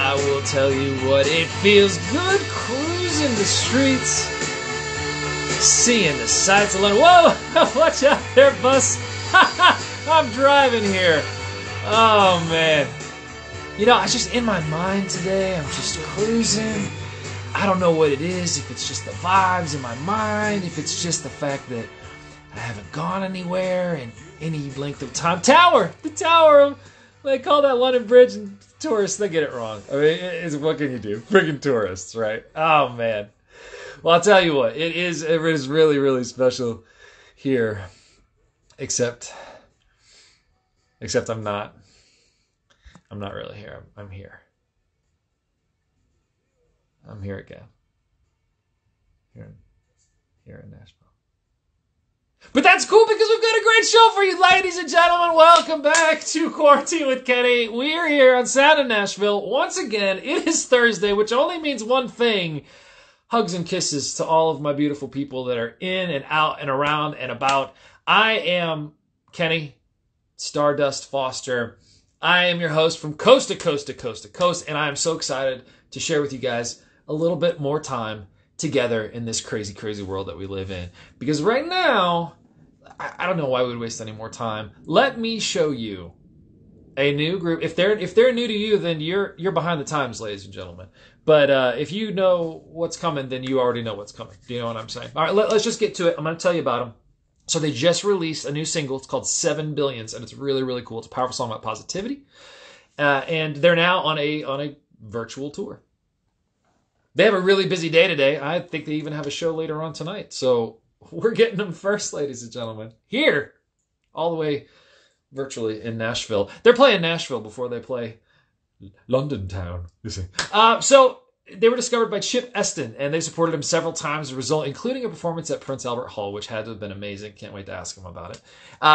I will tell you what, it feels good cruising the streets, seeing the sights of London. Whoa! Watch out there, bus. I'm driving here. Oh, man. You know, I just, in my mind today, I'm just cruising. I don't know what it is, if it's just the vibes in my mind, if it's just the fact that I haven't gone anywhere in any length of time. The tower, they call that London Bridge, and tourists, they get it wrong. I mean, what can you do? Friggin' tourists, right? Oh, man. Well, I'll tell you what, it is really, really special here, except I'm not really here. I'm here. I'm here again. Here in Nashville. But that's cool because we've got a great show for you, ladies and gentlemen. Welcome back to Kuarantine with Kenny. We're here on Sound in Nashville. Once again, it is Thursday, which only means one thing. Hugs and kisses to all of my beautiful people that are in and out and around and about. I am Kenny Stardust Foster. I am your host from coast to coast to coast to coast, and I am so excited to share with you guys a little bit more time together in this crazy, crazy world that we live in. Because right now, I don't know why we would waste any more time. Let me show you a new group. If they're new to you, then you're behind the times, ladies and gentlemen. But if you know what's coming, then you already know what's coming. Do you know what I'm saying? All right, let's just get to it. I'm going to tell you about them. So they just released a new single. It's called 7 Billions, and it's really, really cool. It's a powerful song about positivity. And they're now on a virtual tour. They have a really busy day today. I think they even have a show later on tonight. So we're getting them first, ladies and gentlemen. Here, all the way virtually in Nashville. They're playing Nashville before they play London town, you see. So they were discovered by Charles Esten, and they supported him several times as a result, including a performance at Prince Albert Hall, which had to have been amazing. Can't wait to ask him about it.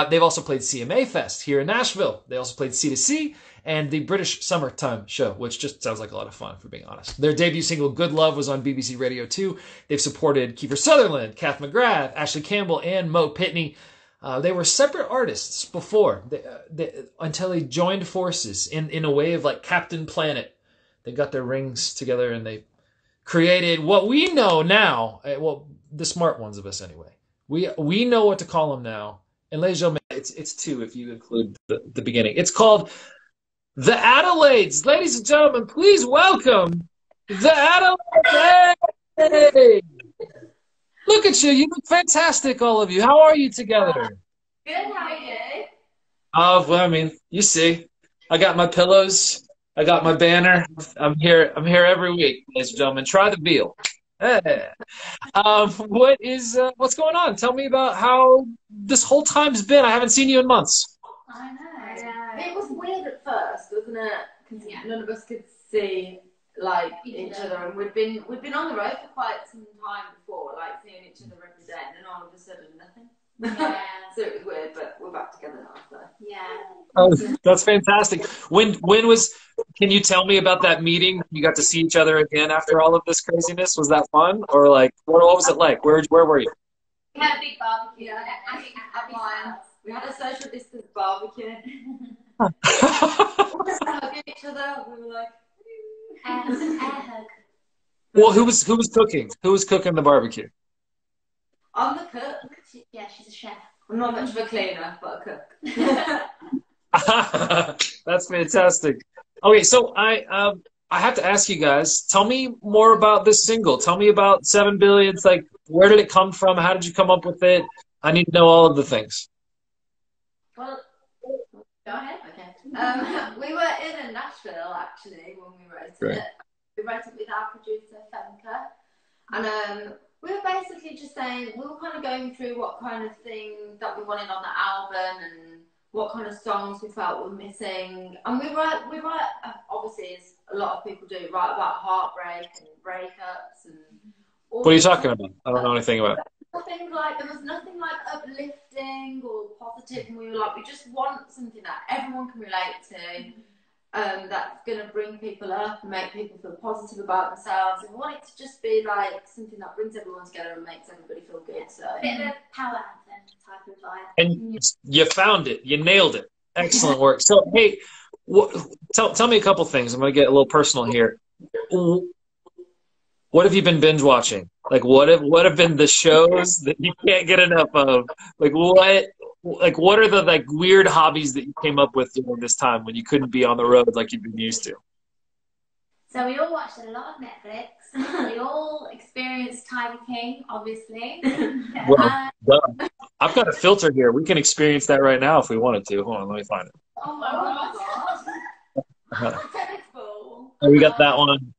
They've also played CMA Fest here in Nashville. They also played C2C and the British Summertime Show, which just sounds like a lot of fun, for being honest. Their debut single, Good Love, was on BBC Radio 2. They've supported Kiefer Sutherland, Kath McGrath, Ashley Campbell, and Mo Pitney. They were separate artists before, until they joined forces in a way of like Captain Planet. They got their rings together and they created what we know now. Well, the smart ones of us anyway. We know what to call them now. And ladies and gentlemen, it's 2 if you include the beginning. It's called the Adelaides. Ladies and gentlemen, please welcome the Adelaides. Hey! Look at you. You look fantastic, all of you. How are you together? Good. How are you? Oh, well, I mean, you see, I got my pillows. I got my banner. I'm here every week, ladies and gentlemen. Try the veal. Hey. What's going on? Tell me about how this whole time's been. I haven't seen you in months. I know. It was weird at first, wasn't it? Because none of us could see each other, and we'd been on the road for quite some time before, like seeing each other every day, and then all of a sudden nothing. Yeah. So it was weird, but we're back together now. So yeah. Oh, that's fantastic. When was? Can you tell me about that meeting? You got to see each other again after all of this craziness. Was that fun, or like what was it like? Where were you? We had a big barbecue. We had a social distance barbecue. Hugging each other. We were like air hug. Well, who was cooking? Who was cooking the barbecue? I'm the cook. She's a chef. I'm not much of a cleaner, but a cook. That's fantastic. Okay, so I have to ask you guys, tell me more about this single. Tell me about 7 Billion. It's like, where did it come from? How did you come up with it? I need to know all of the things. Well, go ahead. Okay. We were in Nashville, actually, when we wrote it. We wrote it with our producer, Femke. And we were basically just saying, we were kind of going through what kind of thing that we wanted on the album and what kind of songs we felt were missing. And we write, obviously, as a lot of people do, write about heartbreak and breakups and all. What are you talking about? I don't know anything about it. There was nothing like uplifting or positive, and we were like, we just want something that everyone can relate to. That's going to bring people up and make people feel positive about themselves. And we want it to just be like something that brings everyone together and makes everybody feel good. So a bit of a power anthem type of vibe. And you found it. You nailed it. Excellent work. So, hey, What, tell me a couple things. I'm going to get a little personal here. What have you been binge watching? Like, what have been the shows that you can't get enough of? What are the like weird hobbies that you came up with during this time when you couldn't be on the road like you've been used to? So we all watched a lot of Netflix. We all experienced Tiger King, obviously. Well, duh. I've got a filter here. We can experience that right now if we wanted to. Hold on, let me find it. Oh my God. Tennis ball. We got that one,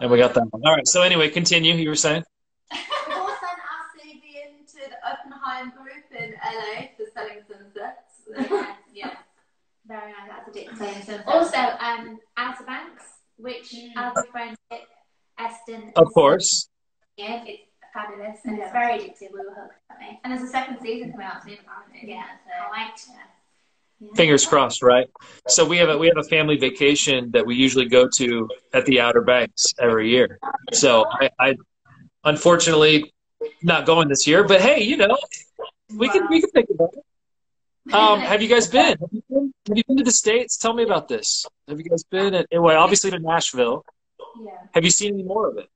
and we got that one. All right. So anyway, continue. You were saying? We all sent our CV into the Oppenheim group in LA for selling sunsets. Yes. Very nice. That's addictive. Also, Outer Banks, which our good friend Esten. Of course. Yeah, it's fabulous and it's very addictive. We were hooked, haven't we? And there's a second season coming out soon, apparently. Yeah, so I liked it. Yeah. Fingers crossed, right? So we have a family vacation that we usually go to at the Outer Banks every year. So I unfortunately not going this year, but hey, we can think about it. Have you guys been? Have you been to the States? Tell me about this. Have you guys been obviously to Nashville? Yeah. Have you seen any more of it?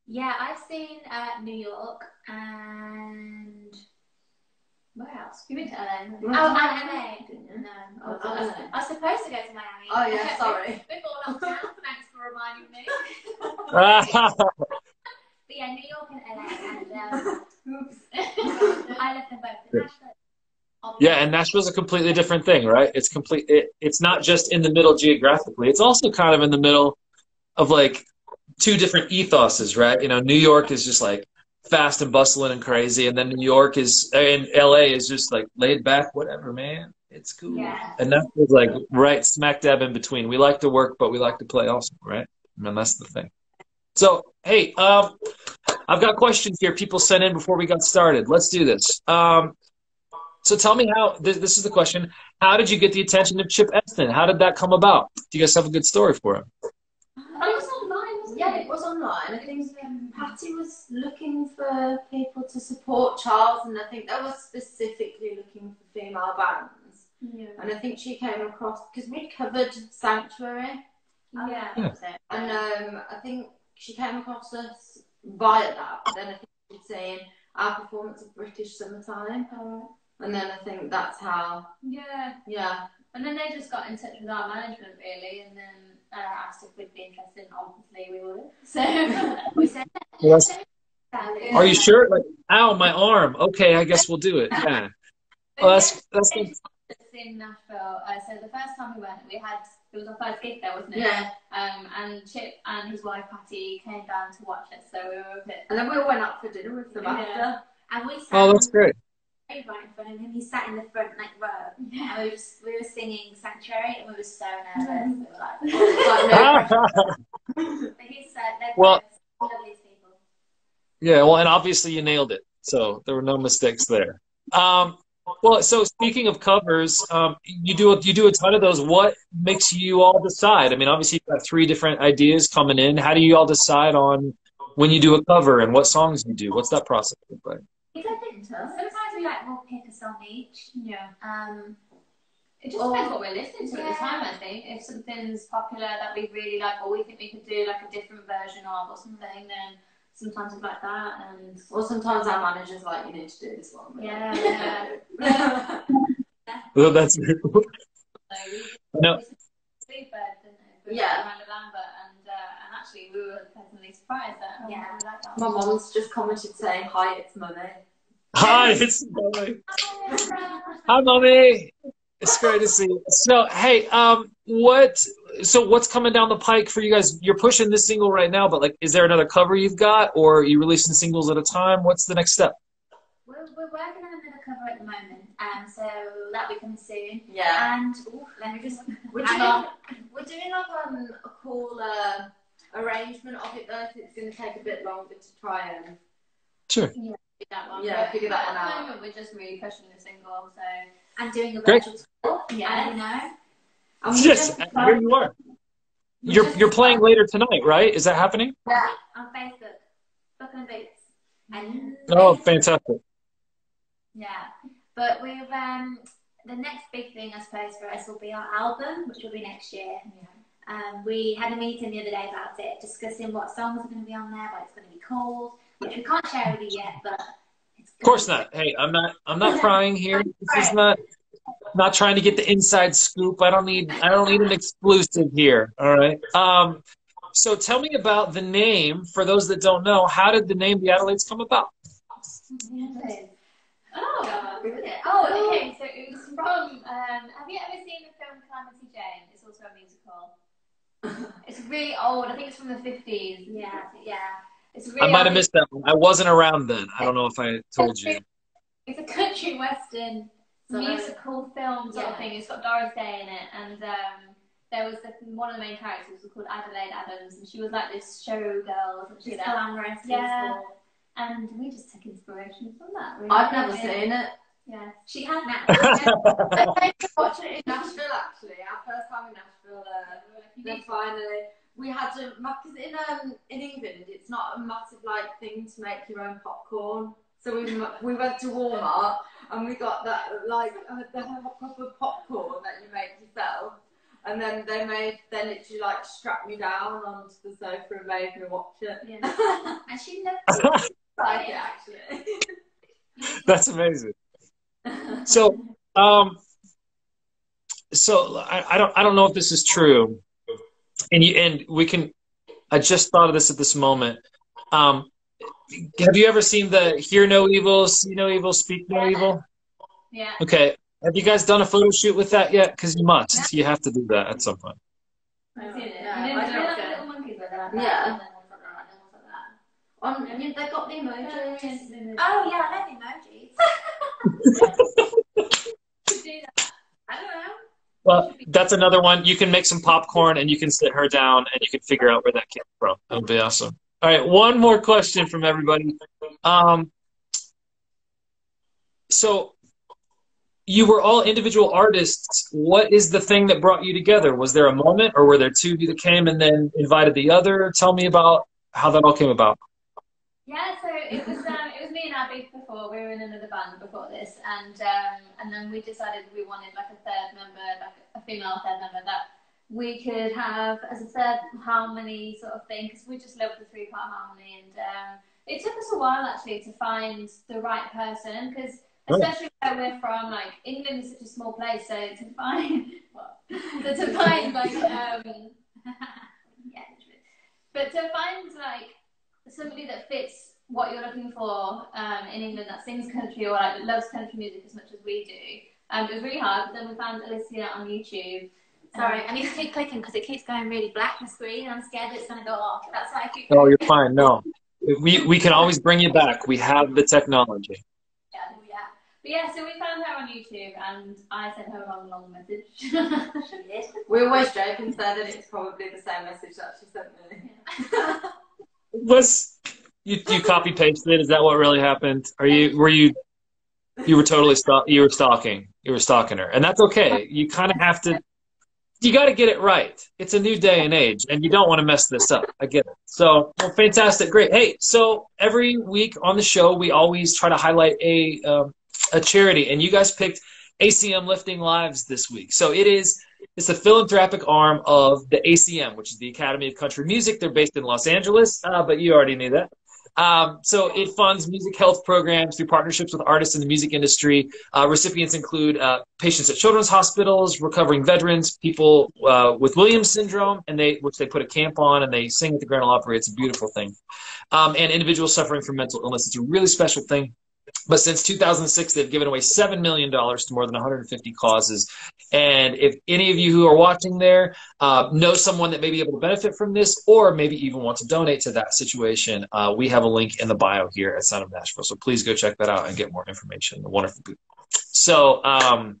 Yeah, I've seen New York and where else? You went to LA? Oh, and LA. No, I was supposed to go to Miami. Oh yeah, sorry. Before lockdown. Thanks for reminding me. But yeah, New York and LA, and oops. I left them both in Nashville. Yeah, and Nashville's a completely different thing, right? It's not just in the middle geographically. It's also kind of in the middle of like two different ethoses, right? New York is just like fast and bustling and crazy, and then LA is just like laid back, whatever, man. It's cool. Yeah. And that was like right smack dab in between. We like to work, but we like to play also, right? I mean, that's the thing. So, hey, I've got questions here people sent in before we got started. Let's do this. So tell me this is the question. How did you get the attention of Chip Esten? How did that come about? Do you guys have a good story for him? It was online, wasn't it? Yeah, it was online. I think Patty was looking for people to support Charles, and I think they were specifically looking for female bands. Yeah. And I think she came across, because we'd covered Sanctuary. Yeah. And I think she came across us via that. But then I think she was saying our performance of British Summertime. And then I think that's how. Yeah. And then they just got in touch with our management, really, and then asked if we'd be interested, and obviously we would. So we said, yes. Are you sure? Like, ow, my arm. Okay, I guess we'll do it. Yeah. Well, that's in Nashville. So the first time we went, it was our first gig there, wasn't it? Yeah. And Chip and his wife Patty came down to watch us, so we were a bit. And then we all went out for dinner with them after. And we sat. Oh, that's great. Right in front of him, he sat in the front row, and we were singing Sanctuary, and we were so nervous. We were like, but he said they're lovely people. Yeah, well, and obviously you nailed it, so there were no mistakes there. Well, so speaking of covers, you do a ton of those. What makes you all decide? I mean, obviously you've got 3 different ideas coming in. How do you all decide on when you do a cover and what songs you do? What's that process look like? Sometimes we'll pick a song each. Yeah. It just depends what we're listening to at the time, I think. If something's popular that we really like, or we think we could do like a different version of or something, then sometimes it's like that. Or sometimes our manager's like, you need to do this one. Yeah. Well, that's very cool. No. Yeah. And actually we were pleasantly surprised that we liked that. My mom's just commented saying, "Hi, it's Mummy." Hi, it's Mummy. Hi, Mummy. It's great to see you. So, hey, what's coming down the pike for you guys? You're pushing this single right now, but like, is there another cover you've got, or are you releasing singles at a time? What's the next step? We're working on another cover at the moment, so that'll be coming soon. Yeah. And let me just. We're doing like a cool arrangement of it though. So it's going to take a bit longer to try and. Sure. That one. Yeah, figure that one out. At the moment, we're just really pushing the single, so and doing a Great. virtual tour. Yeah, you know. Yes, here you are. You're playing later tonight, right? Is that happening? Yeah, on Facebook. Book and Boots. And oh, fantastic. yeah, but we've the next big thing, I suppose, for us will be our album, which will be next year. We had a meeting the other day about it, discussing what songs are going to be on there, what it's going to be called, which we can't share with you yet, but it's Of course not. Hey, I'm not prying here. This is not trying to get the inside scoop. I don't need an exclusive here. All right. So tell me about the name. For those that don't know, how did the name the Adelaides come about? Okay. So it was from. Have you ever seen the film Calamity Jane? It's also a musical. It's really old. I think it's from the 50s. Yeah. It's really I might have missed that one. I wasn't around then. I don't know if I told you. It's a country western musical film sort of thing. It's got Doris Day in it, and there was one of the main characters was called Adelaides, and she was like this showgirl. She's glamorous. Yeah. And we just took inspiration from that. Really. I've never seen it. Yeah, she had now. I watched it in Nashville actually. Our first time in Nashville. Then finally we had to, because in England it's not a massive like thing to make your own popcorn. So we went to Walmart and we got that like the proper popcorn that you make yourself. And then they literally like strapped me down onto the sofa and made me watch it. Yeah. And she loved it. Like it actually. That's amazing. So, I don't know if this is true, and we can. I just thought of this at this moment. Have you ever seen the "Hear no evil, see no evil, speak no evil"? Yeah. Okay. Have you guys done a photo shoot with that yet? Because you must. You have to do that at some point. I've seen it. Yeah. Little monkeys like that. Yeah. They got the emojis. Oh yeah, I love emojis. I don't know. Well, that's another one. You can make some popcorn and you can sit her down and you can figure out where that came from. That'll be awesome. All right, one more question from everybody. So you were all individual artists. What is the thing that brought you together? Was there a moment, or were there two of you that came and then invited the other? Tell me about how that all came about. Yeah, so it was me and Abby before. We were in another band before this, and then we decided we wanted like a third member, like a female third member that we could have as a third harmony sort of thing, because we just love the 3-part harmony, and it took us a while actually to find the right person, because especially where we're from, like England is such a small place, so to find but to find like somebody that fits what you're looking for in England, that sings country or like loves country music as much as we do. It was really hard, but then we found Alicia on YouTube. Sorry, I need to keep clicking because it keeps going really black on the screen and I'm scared that it's going to go off. That's why I keep Oh, you're fine. No. We can always bring you back. We have the technology. But yeah, so we found her on YouTube and I sent her a long message. She did. We always joke and say that it's probably the same message that she sent me. Was you copy pasted it? Is that what really happened? You were totally stalking her, and that's okay. You kind of have to. You got to get it right. It's a new day and age, and you don't want to mess this up. I get it. So, well, fantastic, great. Hey, so every week on the show, we always try to highlight a charity, and you guys picked ACM Lifting Lives this week. So it's the philanthropic arm of the ACM, which is the Academy of Country Music. They're based in Los Angeles, but you already knew that. So it funds music health programs through partnerships with artists in the music industry. Recipients include patients at children's hospitals, recovering veterans, people with Williams syndrome, which they put a camp on, and they sing at the Grand Ole Opry. It's a beautiful thing. And individuals suffering from mental illness. It's a really special thing. But since 2006, they've given away $7 million to more than 150 causes. And if any of you who are watching there know someone that may be able to benefit from this, or maybe even want to donate to that situation, we have a link in the bio here at Sound of Nashville. So please go check that out and get more information. The wonderful people. So I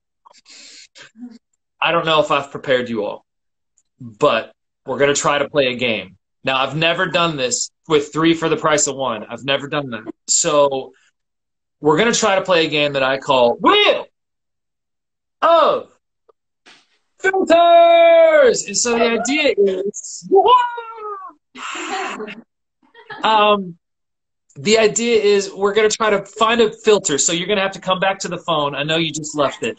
don't know if I've prepared you all, but we're going to try to play a game. Now, I've never done this with 3 for the price of 1. I've never done that. So we're going to try to play a game that I call Wheel of Filters. And so the idea is, we're going to try to find a filter. So you're going to have to come back to the phone. I know you just left it.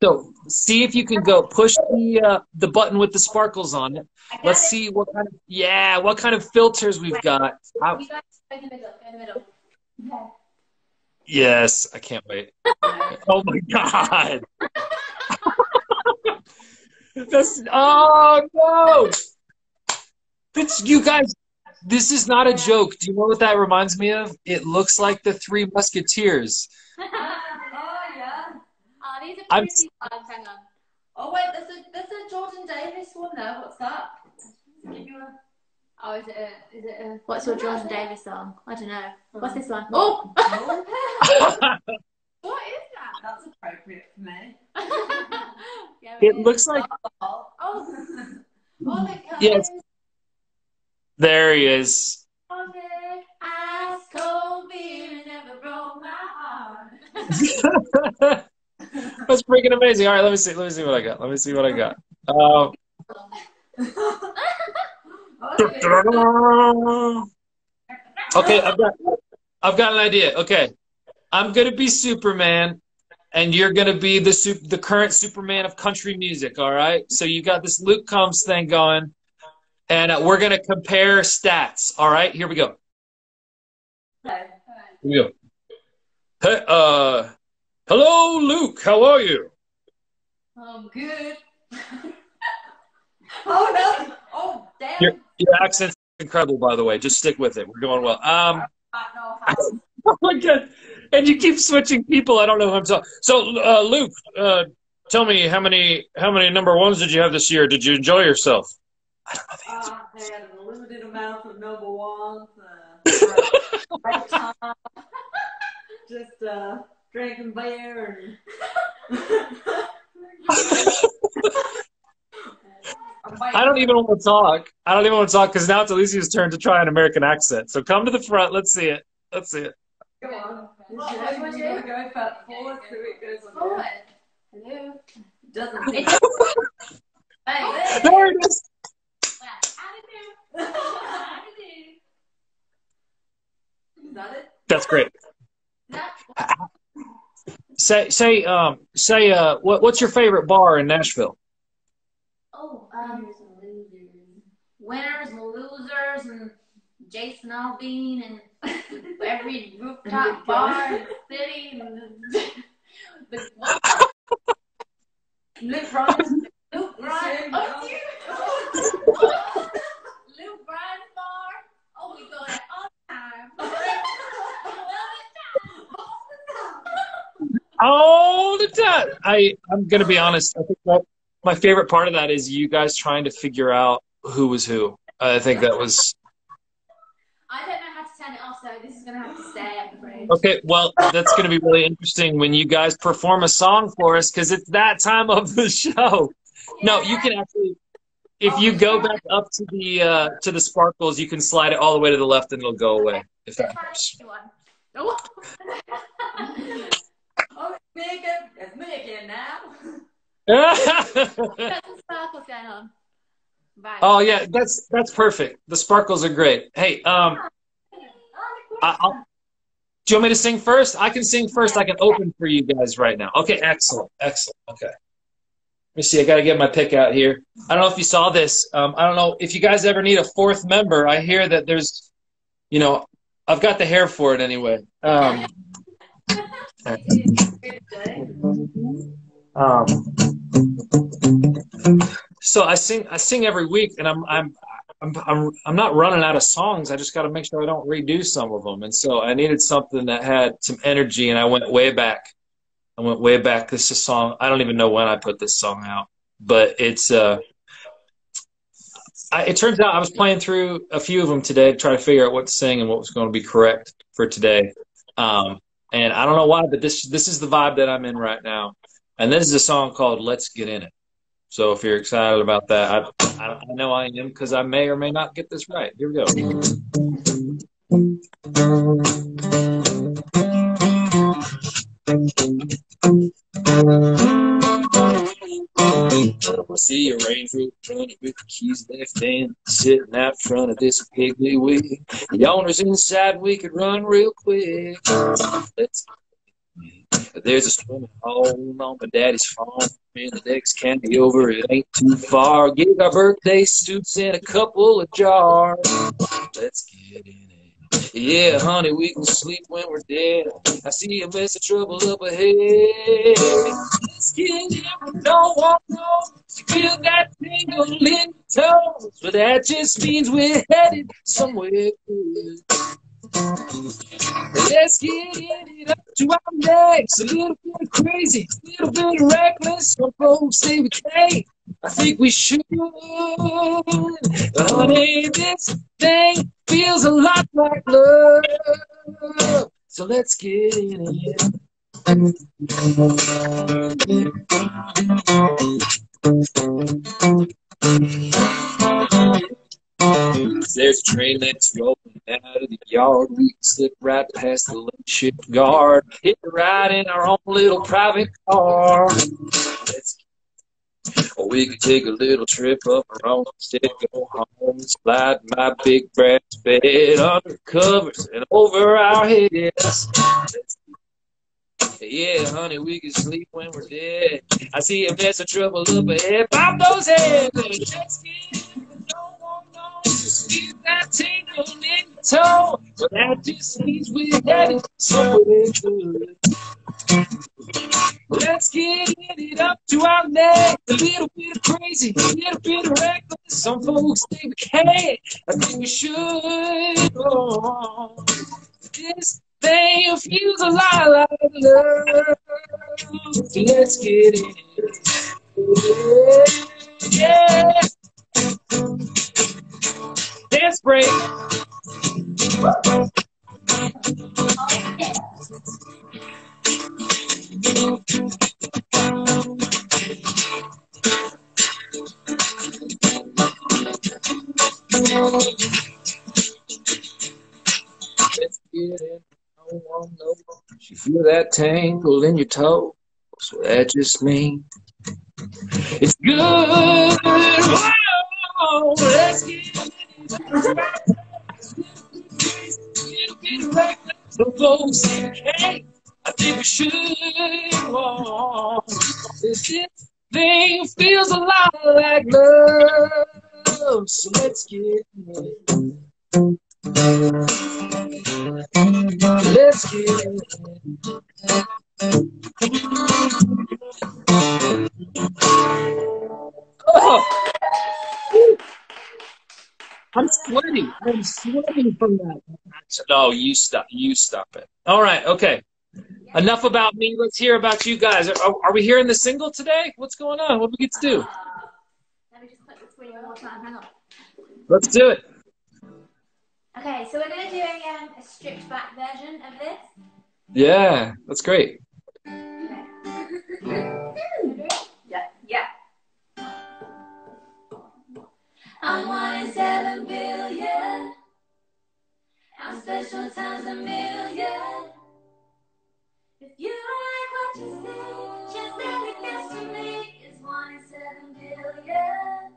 So see if you can go push the button with the sparkles on it. Let's see what kind of filters we've got. You guys go in the middle. Go in the middle. Okay. Yes, I can't wait. Oh my God. Oh no. You guys, this is not a joke. Do you know what that reminds me of? It looks like the Three Musketeers. Oh yeah. Oh, these are pretty ones. Hang on. Oh wait, there's a Jordan Davis one there. What's that? Give you a... Oh, is it a what's your Jordan Davis song? I don't know. What's this one? Oh! What is that? That's appropriate for me. Yeah, It looks like... Oh, look. Yes. There he is. Ice cold beer never broke my heart. That's freaking amazing. All right, let me see what I got. Okay, I've got an idea. Okay, I'm gonna be Superman, and you're gonna be the current Superman of country music. All right. So you got this Luke Combs thing going, and we're gonna compare stats. All right. Here we go. Here we go. Hey, hello, Luke. How are you? I'm good. Oh no! Oh damn! Your accent's incredible, by the way. Just stick with it. We're going well. Oh my God! And you keep switching people. I don't know who I'm talking. So, Luke, tell me how many number ones did you have this year? Did you enjoy yourself? I don't know the answer. I had a limited amount of number ones. Just drinking beer and. I don't even want to talk. Because now it's Alicia's turn to try an American accent. So come to the front. Let's see it. Come on. What do you want to go forward so it goes on forward? Hello. Doesn't. Hey, there it is. Is that it? That's great. Say, what's your favorite bar in Nashville? Oh, winners and losers and Jason Aldean and every rooftop bar in the city and Luke Bryan's bar. Oh, we go there all the time. All the time. I'm gonna be honest. I think that my favorite part of that is you guys trying to figure out who was who. I think that was. I don't know how to turn it off, so this is gonna have to stay, I'm afraid. Okay, well, that's gonna be really interesting when you guys perform a song for us because it's that time of the show. Yeah. No, you can actually, if you go back up to the sparkles, you can slide it all the way to the left and it'll go away. If that helps. Oh, it's me again now. Got some sparkles going on. Bye. Oh yeah, that's perfect. The sparkles are great. Hey, do you want me to sing first? I can sing first. I can open for you guys right now. Okay, excellent. Okay. Let me see. I got to get my pick out here. I don't know if you saw this. I don't know if you guys ever need a fourth member. I hear that there's, I've got the hair for it anyway. So I sing every week, and I'm not running out of songs. I just got to make sure I don't redo some of them, and so I needed something that had some energy, and I went way back. This is a song I don't even know when I put this song out, but it's it turns out I was playing through a few of them today to try to figure out what to sing and what was going to be correct for today. And I don't know why, but this is the vibe that I'm in right now. And this is a song called Let's Get In It. So if you're excited about that, I know I am because I may or may not get this right. Here we go. I see a Range Rover running with the keys left in, sitting out front of this piggly wig. The owner's inside, we could run real quick. Let's get in it. There's a swimming hole on my daddy's farm in the next county over. It ain't too far. Get our birthday suits in a couple of jars. Let's get in it. Yeah, honey, we can sleep when we're dead. I see a mess of trouble up ahead. Let's get in it. No one knows. You feel that tingle in your toes. But that just means we're headed somewhere good. Let's get it up to our necks. A little bit crazy, a little bit reckless. Some folks say we can't. I think we should. But honey, this thing feels a lot like love. So let's get in it. There's a train that's rolling out of the yard. We can slip right past the late shift guard. Hit the ride in our own little private car. Or we could take a little trip up our own instead, go home, slide my big brass bed under covers and over our heads. Yeah, honey, we can sleep when we're dead. I see a mess of trouble up ahead. Bob those heads. Let's get it. No one knows. Just feel that tingle in your toe. But that just means we're headed somewhere good. Let's get it up to our neck. A little bit of crazy, a little bit of reckless. Some folks say we can't. I think we should. Oh, this thing feels a lot like love. So let's get it. Yeah. Dance break. Let's get it. No one knows. You feel that tangle in your toe. So that just means it's good. Whoa, let's get it. The folks say, hey, I think we should. Whoa, this thing feels a lot like love. So let's get it. Let's get it. Oh, I'm sweating. I'm sweating from that. No, you stop. You stop it. All right. Okay. Enough about me. Let's hear about you guys. Are we hearing the single today? What's going on? What do we get to do? Let me just click the screen one more time. Hang on. Let's do it. Okay, so we're going to do a stripped back version of this. Yeah, that's great. Okay. Yeah. I'm 1 in 7 billion. I'm special times a million. If you don't like what you see, just stand against to me. It's 1 in 7 billion.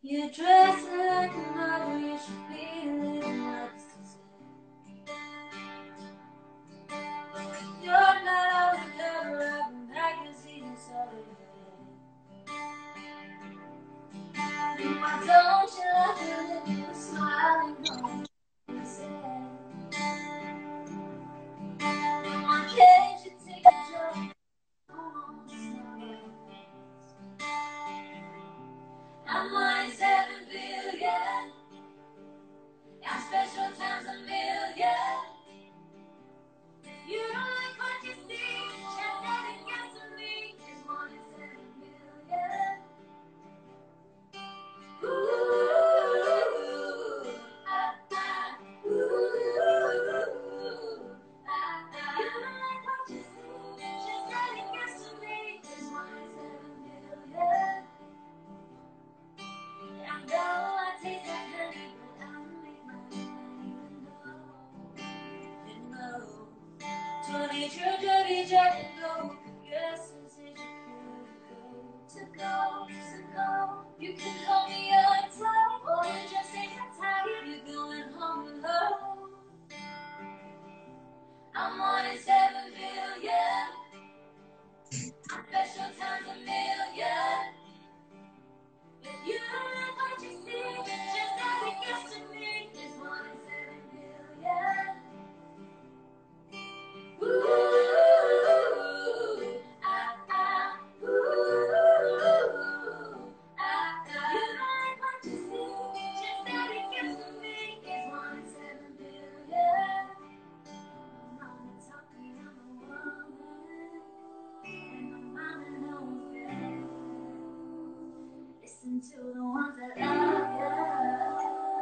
You dress like a mother, you should be living what's to say. You're not on the cover of a magazine, sorry. Why don't you love me with a smiling on you say? Why can't you take a joke? I'm 1 in 7 billion. I'm special times a million. You don't like what you see. Just that against me. It's 1 in 7 billion. Ooh, ah, ah, ooh, ah, ah. You don't like what you see. Just that against me. It's 1 in 7 billion. I know I taste like honey, but I don't make my money even though 20 children each other go. Yes, it's such a good to go. You can call me on time, or you just ain't got time. You're going home alone. I'm 1 in 7 Special times a million. If you don't like what you see, just as it gets to me, there's 1 in 7 billion. Ooh, ah, ah, ooh, ah, ah. You don't like what you see, just as it gets to me, it's 1 in 7 billion. My mama taught me I'm a woman, and my mama knows best. Listen to the ones that love you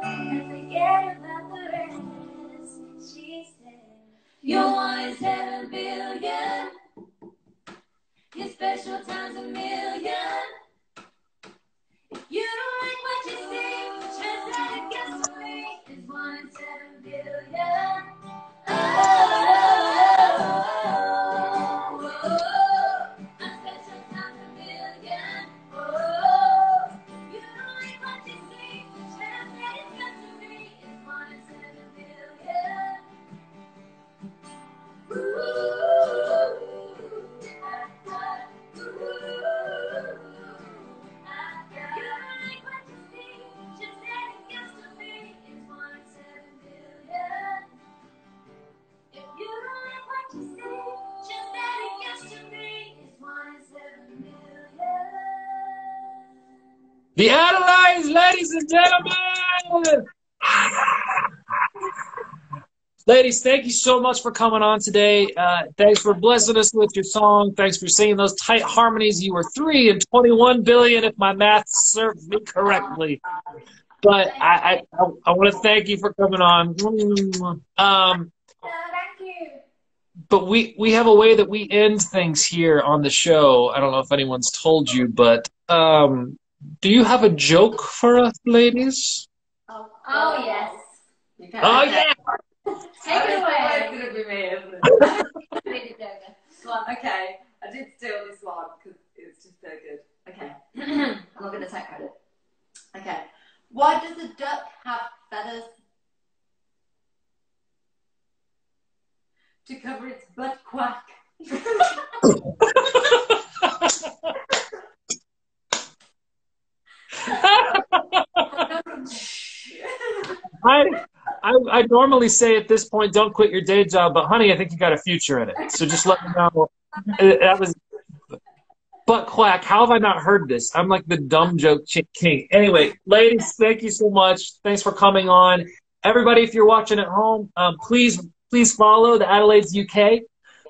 and forget about the rest. She said, you're 1 in 7 billion. Your special times a million. If you don't like what you see, just let it get to me. It's 1 in 7 billion. Oh, a special times a million. Oh, you don't like what you see, just let it get to me. It's 1 in 7 billion. The Adelaides, ladies and gentlemen! Ladies, thank you so much for coming on today. Thanks for blessing us with your song. Thanks for singing those tight harmonies. You were 3 in 21 billion, if my math serves me correctly. But I want to thank you for coming on. Thank you. But we have a way that we end things here on the show. I don't know if anyone's told you, but do you have a joke for us, ladies? Oh yes. Oh, yeah! Take it away. It's gonna be me, isn't it? Okay, I did steal this one because it's just so good. Okay, I'm not gonna take credit. Okay, why does a duck have feathers? To cover its butt quack. I normally say at this point, don't quit your day job, but honey, I think you got a future in it. So just let me know. That was butt quack. How have I not heard this? I'm like the dumb joke king. Anyway, ladies, thank you so much. Thanks for coming on. Everybody, if you're watching at home, please follow the Adelaides UK.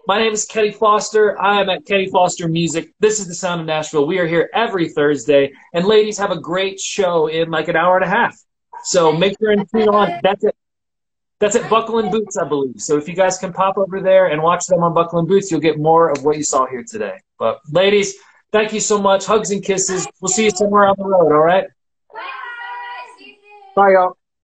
My name is Kenny Foster. I am at Kenny Foster Music. This is the Sound of Nashville. We are here every Thursday. And ladies, have a great show in like an hour and a half. So make sure and tune on. That's at Buckle and Boots, I believe. So if you guys can pop over there and watch them on Buckle and Boots, you'll get more of what you saw here today. But ladies, thank you so much. Hugs and kisses. We'll see you somewhere on the road, all right? Bye. Bye, y'all.